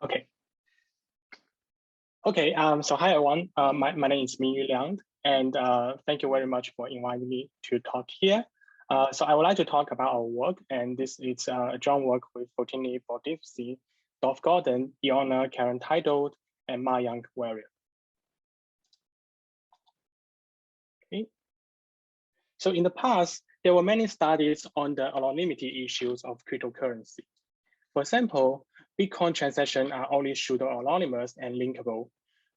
Okay. Okay. So hi everyone. My name is Mingyu Liang, and thank you very much for inviting me to talk here. So I would like to talk about our work, and this is a joint work with Foteini, Baldimtsi, Gordon, Ioanna, Karantaidou, and Mayank, Varia. Okay. So in the past, there were many studies on the anonymity issues of cryptocurrency. For example, Bitcoin transactions are only pseudo-anonymous and linkable.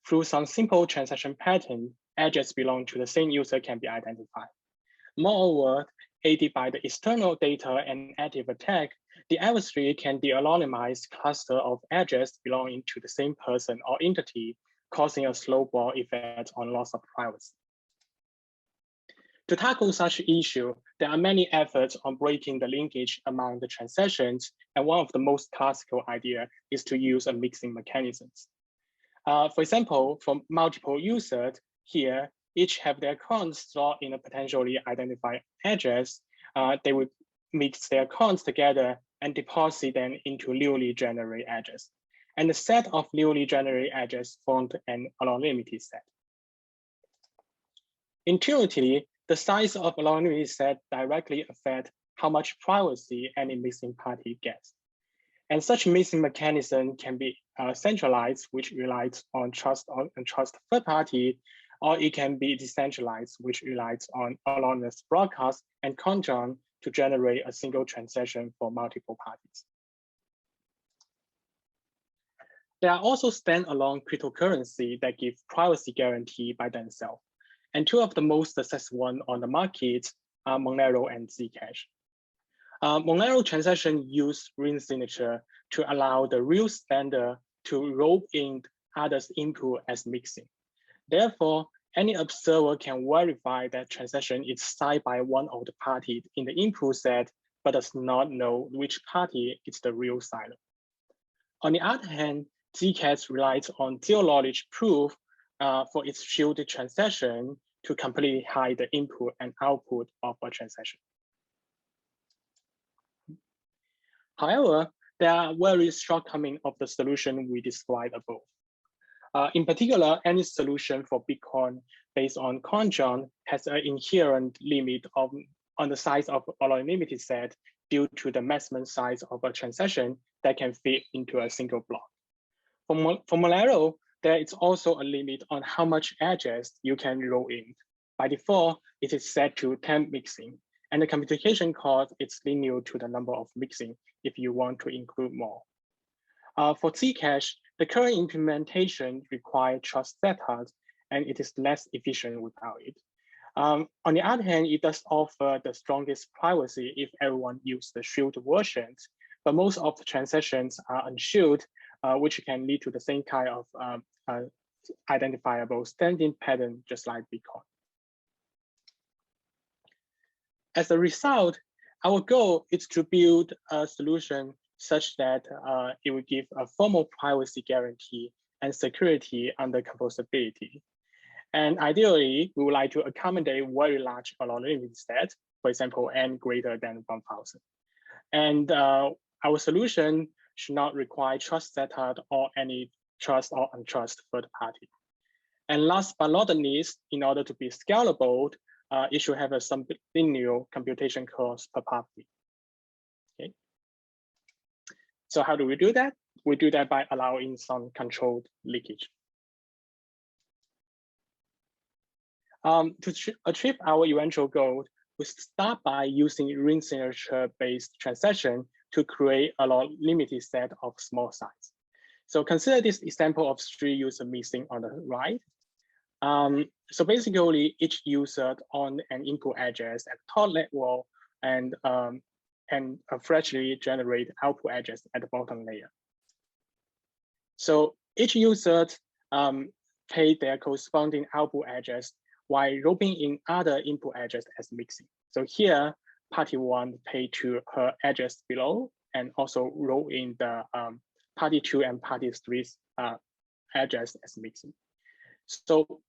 Through some simple transaction pattern, addresses belong to the same user can be identified. Moreover, aided by the external data and active attack, the adversary can de-anonymize cluster of addresses belonging to the same person or entity, causing a snowball effect on loss of privacy. To tackle such issue, there are many efforts on breaking the linkage among the transactions, and one of the most classical ideas is to use a mixing mechanisms. For example, from multiple users here, each have their accounts stored in a potentially identified address. They would mix their accounts together and deposit them into newly generated address. And the set of newly generated address formed an anonymity set. Intuitively, the size of anonymity set directly affects how much privacy any missing party gets. And such mixing mechanism can be centralized, which relies on trust third party, or it can be decentralized, which relies on anonymous broadcast and conjoint to generate a single transaction for multiple parties. There are also standalone cryptocurrency that give privacy guarantee by themselves. And two of the most successful ones on the market are Monero and Zcash. Monero transaction use ring signature to allow the real sender to rope in others' input as mixing. Therefore, any observer can verify that transaction is signed by one of the parties in the input set, but does not know which party is the real signer. On the other hand, Zcash relies on zero-knowledge proof for its shielded transaction to completely hide the input and output of a transaction. However, there are various shortcomings of the solution we described above. In particular, any solution for Bitcoin based on conjoint has an inherent limit on the size of anonymity set due to the maximum size of a transaction that can fit into a single block. For Monero, there is also a limit on how much address you can roll in. By default, it is set to 10 mixing, and the computation cost is linear to the number of mixing if you want to include more. For Zcash, the current implementation requires trust setups, and it is less efficient without it. On the other hand, it does offer the strongest privacy if everyone uses the shielded versions, but most of the transactions are unshielded, which can lead to the same kind of identifiable standing pattern, just like Bitcoin. As a result, our goal is to build a solution such that it will give a formal privacy guarantee and security under composability. And ideally, we would like to accommodate very large anonymity sets, for example, n greater than 1,000. And our solution should not require trust setup or any trust or untrust third party. And last but not least, in order to be scalable, it should have some linear computation cost per party. Okay. So how do we do that? We do that by allowing some controlled leakage. To achieve our eventual goal, we start by using ring signature-based transaction to create a anonymity set of small size. So consider this example of 3 users mixing on the right. So basically, each user on an input address at the top level and freshly generate output address at the bottom layer. So each user pay their corresponding output address while roping in other input address as mixing. So here, party 1 pay to her address below and also roll in the party 2 and party 3's address as mixing. So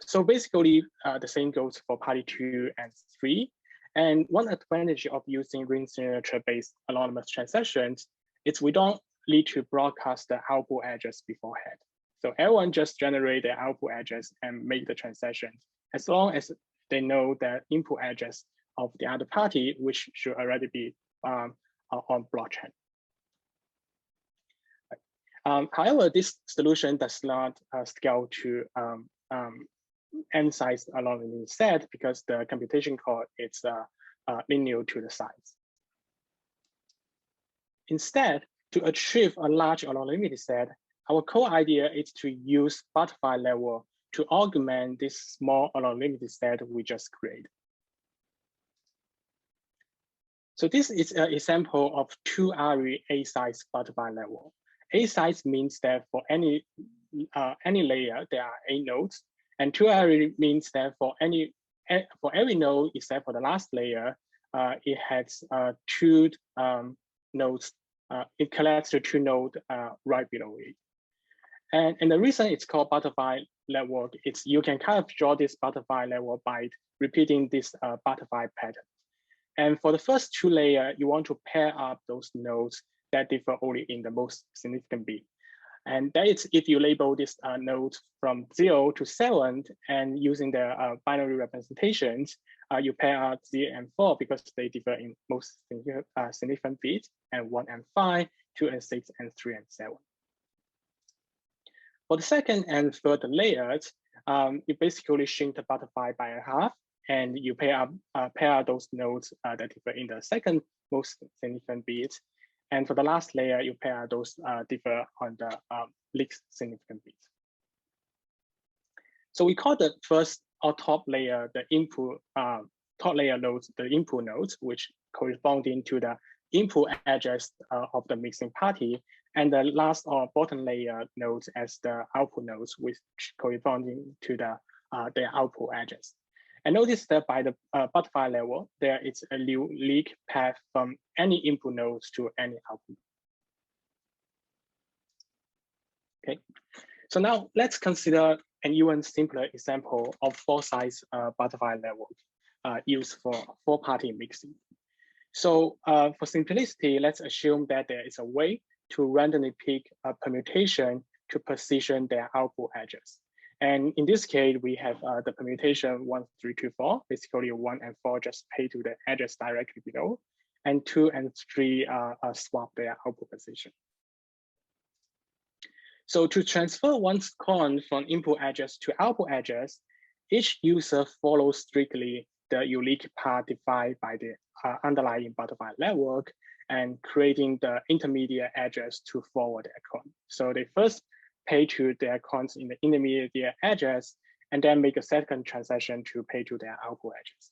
so basically the same goes for party 2 and 3. And one advantage of using ring signature-based anonymous transactions is we don't need to broadcast the output address beforehand. So everyone just generate the output address and make the transaction as long as they know the input address of the other party, which should already be on blockchain. However, this solution does not scale to n-size anonymity set because the computation cost is linear to the size. Instead, to achieve a large anonymity set, our core idea is to use butterfly level to augment this small anonymity set we just created. So this is an example of 2-ary A-size butterfly level. A-size means that for any layer, there are 8 nodes, and 2-ary means that for every node except for the last layer, it has 2 nodes. It collects the 2 nodes right below it. And the reason it's called butterfly network is you can kind of draw this butterfly network by repeating this butterfly pattern. And for the first 2 layers, you want to pair up those nodes that differ only in the most significant bit. And that is if you label this node from 0 to 7 and using the binary representations, you pair out 0 and 4 because they differ in most significant bits, and 1 and 5, 2 and 6, and 3 and 7. For the second and third layers, you basically shrink the butterfly by a half, and you pair those nodes that differ in the second most significant bit. And for the last layer, you pair those differ on the least significant bit. So we call the first or top layer the input top layer nodes, the input nodes, which corresponding to the input address of the mixing party, and the last or bottom layer nodes as the output nodes, which corresponding to their output address. And notice that by the butterfly level, there is a new leak path from any input nodes to any output. Okay, so now let's consider an even simpler example of 4-size butterfly level used for 4-party mixing. So for simplicity, let's assume that there is a way to randomly pick a permutation to position their output address. And in this case, we have the permutation 1, 3, 2, 4. Basically, 1 and 4 just pay to the address directly below, and 2 and 3 swap their output position. So to transfer one's coin from input address to output address, each user follows strictly the unique path defined by the underlying butterfly network and creating the intermediate address to forward their coin. So they first pay to their coins in the intermediate address, and then make a second transaction to pay to their output address.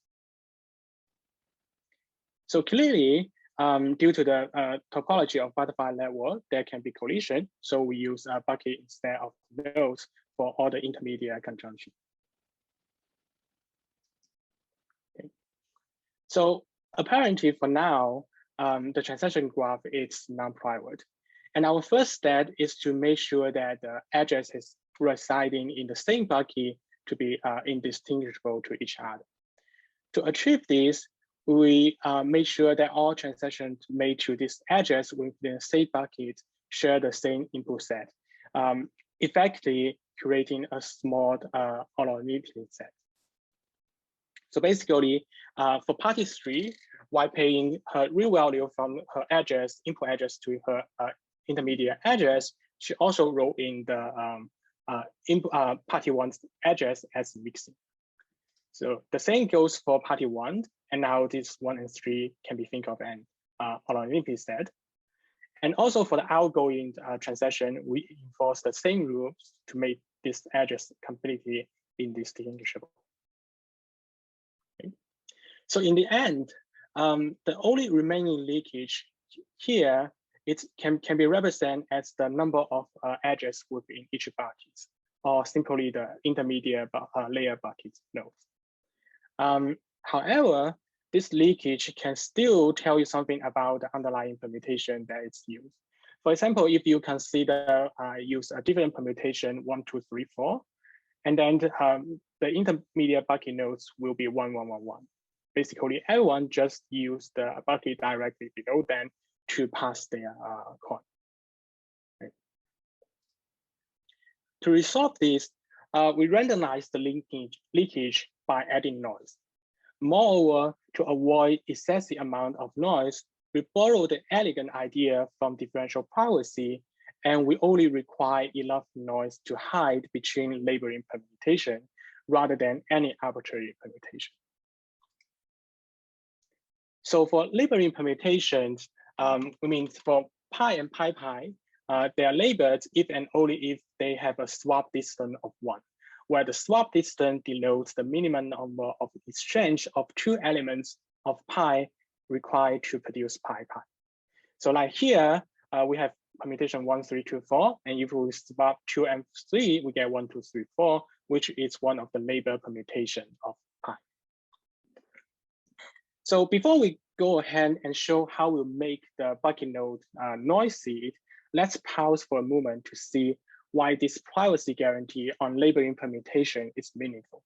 So clearly, due to the topology of butterfly network, there can be collision. So we use a bucket instead of nodes for all the intermediate conjunction. Okay. So apparently for now, the transaction graph is non-private. And our first step is to make sure that the addresses residing in the same bucket to be indistinguishable to each other. To achieve this, we make sure that all transactions made to this address within the same bucket share the same input set, effectively creating a small anonymity set. So basically, for party 3, while paying her real value from her address, input address to her intermediate address, she also wrote in the party 1's address as mixing. So the same goes for party 1, and now this 1 and 3 can be think of an anonymity set. And also for the outgoing transaction, we enforce the same rules to make this address completely indistinguishable. Okay. So in the end, the only remaining leakage here it can be represented as the number of addresses within each bucket, or simply the intermediate layer bucket nodes. However, this leakage can still tell you something about the underlying permutation that is used. For example, if you consider use a different permutation 1, 2, 3, 4, and then the intermediate bucket nodes will be 1, 1, 1, 1. Basically, everyone just use the bucket directly below them to pass their coin. To resolve this, we randomize the leakage by adding noise. Moreover, to avoid excessive amount of noise, we borrow the elegant idea from differential privacy, and we only require enough noise to hide between labeling permutation rather than any arbitrary permutation. So for labeling permutations, we mean for pi and pi, they are labeled if and only if they have a swap distance of 1, where the swap distance denotes the minimum number of exchange of 2 elements of pi required to produce pi. So like here, we have permutation 1, 3, 2, 4, and if we swap 2 and 3, we get 1, 2, 3, 4, which is one of the label permutation of pi. So before we go ahead and show how we make the bucket node noisy, let's pause for a moment to see why this privacy guarantee on labeling permutation is meaningful.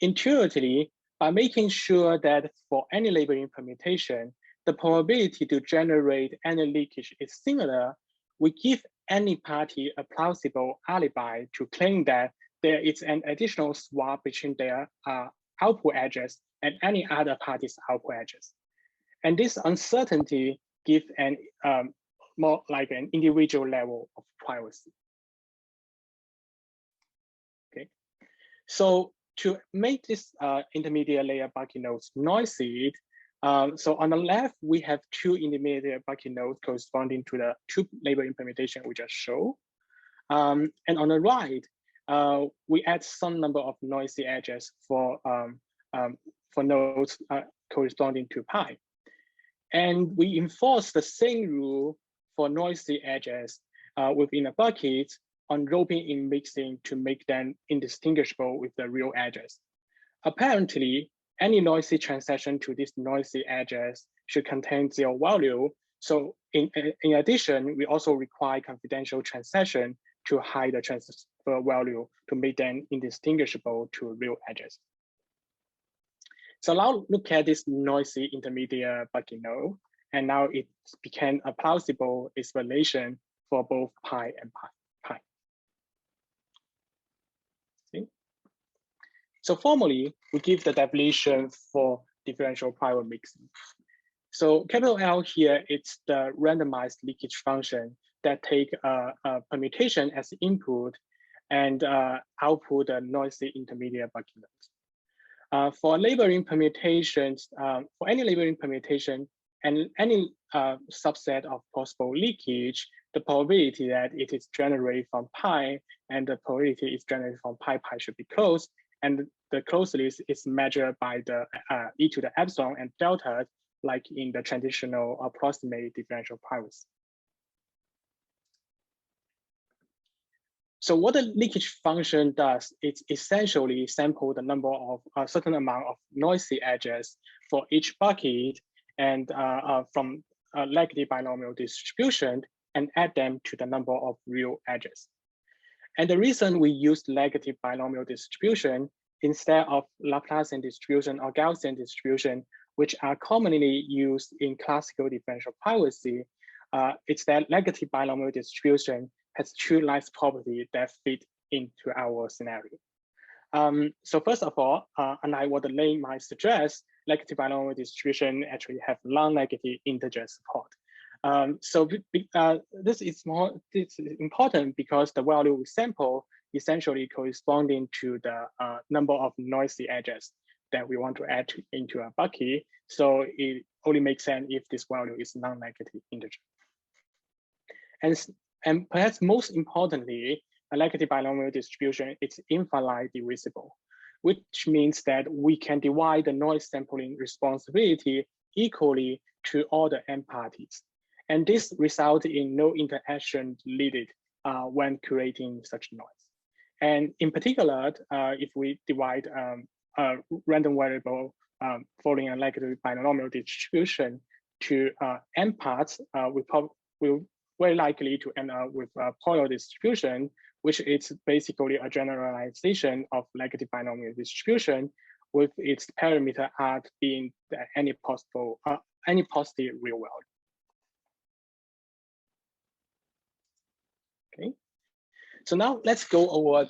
Intuitively, by making sure that for any labeling permutation, the probability to generate any leakage is similar, we give any party a plausible alibi to claim that there is an additional swap between their output address and any other party's output address. And this uncertainty gives an more like an individual level of privacy. Okay, so to make this intermediate layer bucket nodes noisy, so on the left, we have 2 intermediate bucket nodes corresponding to the 2 label implementation we just showed. And on the right, we add some number of noisy edges for nodes corresponding to pi. And we enforce the same rule for noisy edges within a bucket on roping in mixing to make them indistinguishable with the real edges. Apparently, any noisy transaction to these noisy edges should contain 0 value. So in addition, we also require confidential transaction to hide the transfer value to make them indistinguishable to real edges. So now look at this noisy intermediate bucket node, and now it became a plausible explanation for both pi and pi. See? So formally, we give the definition for differential private mixing. So capital L here, it's the randomized leakage function that take a permutation as input and output a noisy intermediate bucket node. For labeling permutations, for any labeling permutation and any subset of possible leakage, the probability that it is generated from pi and the probability is generated from pi should be close. And the closeness is measured by the e to the epsilon and delta, like in the traditional approximate differential privacy. So what the leakage function does, it's essentially sample the number of a certain amount of noisy edges for each bucket and from a negative binomial distribution and add them to the number of real edges. And the reason we use negative binomial distribution instead of Laplacian distribution or Gaussian distribution, which are commonly used in classical differential privacy, it's that negative binomial distribution has 2 nice properties that fit into our scenario. So first of all, unlike what the name might suggest, negative binomial distribution actually have non-negative integer support. So this is important because the value we sample essentially corresponding to the number of noisy edges that we want to add into a bucket. So it only makes sense if this value is non-negative integer. And perhaps most importantly, a negative binomial distribution is infinitely divisible, which means that we can divide the noise sampling responsibility equally to all the n parties. And this results in no interaction needed when creating such noise. And in particular, if we divide a random variable following a negative binomial distribution to n parts, we will very likely to end up with a polar distribution, which is basically a generalization of negative binomial distribution with its parameter r being any positive real value. Okay, So now let's go over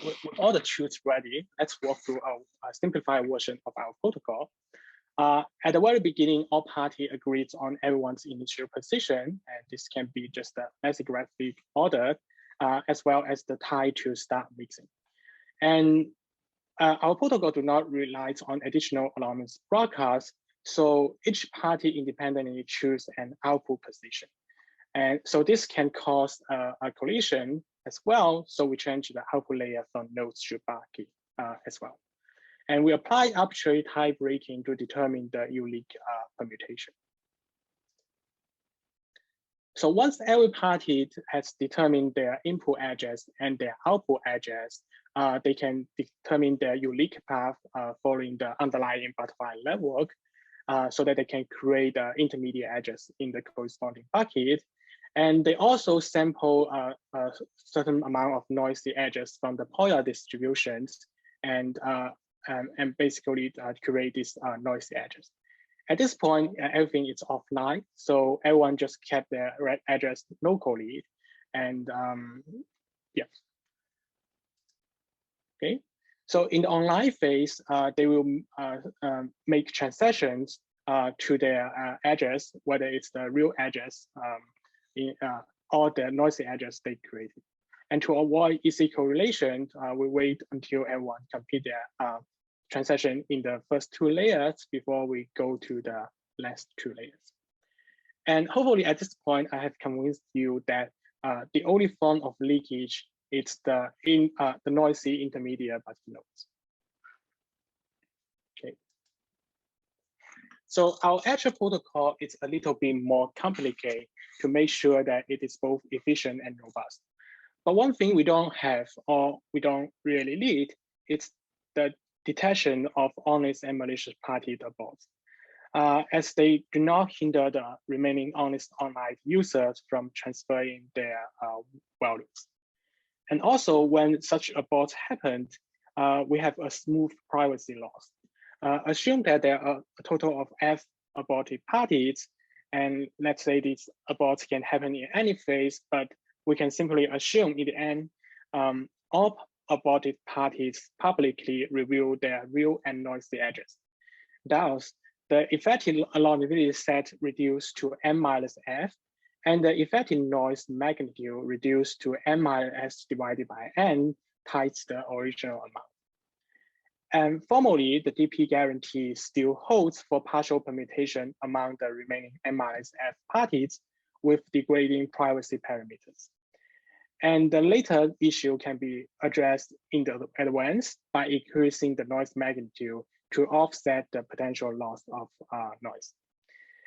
with all the truths ready. Let's walk through a simplified version of our protocol. At the very beginning, all parties agreed on everyone's initial position, and this can be just a lexicographic order, as well as the time to start mixing. And our protocol do not rely on additional anonymous broadcasts, so each party independently choose an output position. And so this can cause a collision as well, so we change the output layer from nodes to bucket as well. And we apply arbitrary type breaking to determine the unique permutation. So once every party has determined their input address and their output address, they can determine their unique path following the underlying butterfly network so that they can create the intermediate address in the corresponding bucket. And they also sample a certain amount of noisy edges from the Poya distributions and basically create these noisy edges. At this point, everything is offline, so everyone just kept their address locally. And yes. Okay, so in the online phase, they will make transactions to their address, whether it's the real address or the noisy address they created. And to avoid easy correlation, we wait until everyone complete their transaction in the first two layers before we go to the last two layers. And hopefully at this point, I have convinced you that the only form of leakage is the noisy intermediate bucket nodes. Okay. So our actual protocol is a little bit more complicated to make sure that it is both efficient and robust. But one thing we don't have or we don't really need is the detection of honest and malicious party bots, as they do not hinder the remaining honest online users from transferring their values. And also when such a bot happened, we have a smooth privacy loss. Assume that there are a total of F aborted parties, and let's say these aborts can happen in any phase, but we can simply assume in the end, all aborted parties publicly reveal their real and noisy address. Thus, the effective anonymity set reduced to n-f, and the effective noise magnitude reduced to n-s divided by n times the original amount. And formally, the DP guarantee still holds for partial permutation among the remaining n-f parties with degrading privacy parameters. And the later issue can be addressed in the advance by increasing the noise magnitude to offset the potential loss of noise.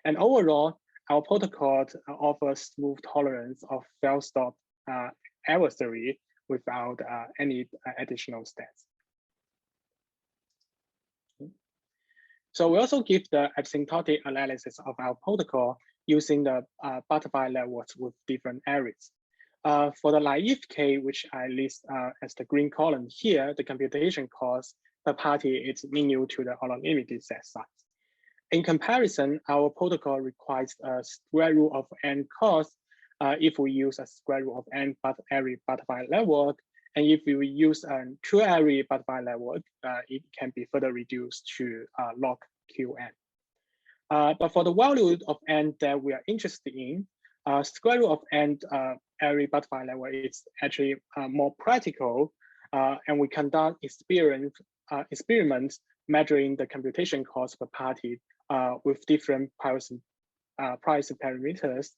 And overall, our protocol offers smooth tolerance of fail-stop adversary without any additional steps. So we also give the asymptotic analysis of our protocol using the butterfly networks with different areas. For the naive case, which I list as the green column here, the computation cost per party is Mingyu to the anonymity set size. In comparison, our protocol requires a square root of n cost if we use a square root of n array butterfly network. And if we use a two array butterfly network, it can be further reduced to log qn. But for the value of n that we are interested in, square root of n array butterfly network is actually more practical, and we conduct experiments measuring the computation cost per party with different privacy parameters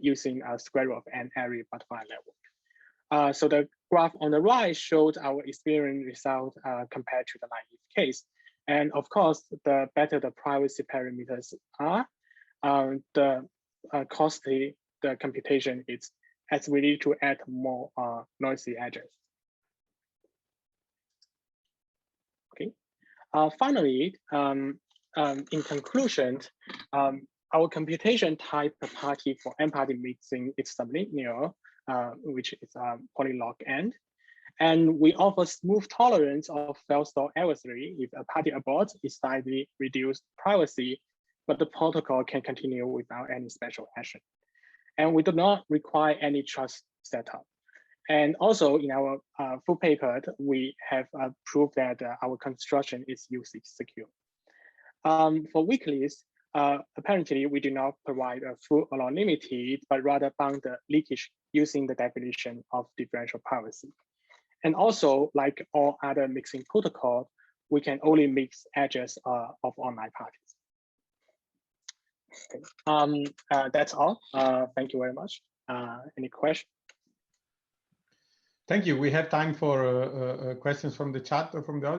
using a square root of n array butterfly network. So the graph on the right showed our experience result compared to the naive case. And of course, the better the privacy parameters are, the costly the computation is, as we need to add more noisy edges. Okay. Finally, in conclusion, our computation type per party for n-party mixing is sublinear, which is polylog n. And we offer smooth tolerance of fail-stop adversary if a party abort is slightly reduced privacy, but the protocol can continue without any special action. And we do not require any trust setup. And also in our full paper, we have proved that our construction is usage secure. For weak lists, apparently we do not provide a full anonymity, but rather bound the leakage using the definition of differential privacy. And also, like all other mixing protocols, we can only mix address of online parties. Okay. That's all. Thank you very much. Any questions? Thank you. We have time for questions from the chat or from the audience.